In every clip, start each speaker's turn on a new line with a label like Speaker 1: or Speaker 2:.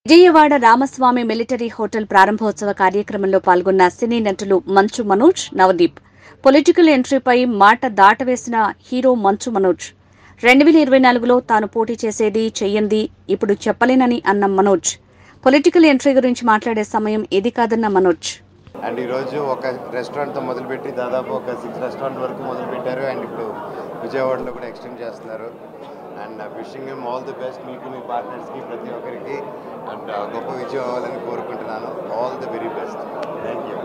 Speaker 1: Vijayawada Ramaswamy military hotel ప్రారంభోత్సవ కార్యక్రమంలో పాల్గొన్న సినీ నటులు మంచు మనోజ్, నవదీప్. పొలిటికల్ ఎంట్రీపై మాట దాటవేసిన హీరో మంచు మనోజ్. 2024లో తాను పోటీ చేసేది, చెయ్యంది ఇప్పుడు చెప్పలేనని అన్న మనోజ్. పొలిటికల్ ఎంట్రీ గురించి మాట్లాడే సమయం ఇది కాదన్న మనోజ్.
Speaker 2: అండ్ ఈరోజు ఒక రెస్టారెంట్తో మొదలుపెట్టి దాదాపు ఒక 6 రెస్టారెంట్ వరకు మొదలుపెట్టారు. అండ్ ఇప్పుడు విజయవాడలో కూడా ఎక్స్టెండ్ చేస్తున్నారు. And wishing him all the best, మీకు మీ పార్ట్నర్స్కి ప్రతి ఒక్కరికి. అండ్ గొప్ప విజయం అవ్వాలని కోరుకుంటున్నాను. All the very best. Thank you.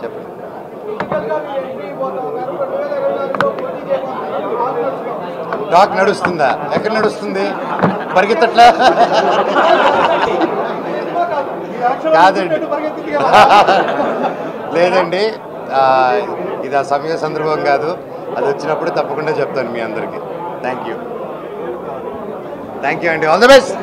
Speaker 2: చెప్పండి. టాక్ నడుస్తుందా? ఎక్కడ నడుస్తుంది? పరిగెత్తట్లా? కాదండి, లేదండి, ఇది ఆ సమయ సందర్భం కాదు. అది వచ్చినప్పుడు తప్పకుండా చెప్తాను మీ అందరికీ. థ్యాంక్ యూ అండి. All the best.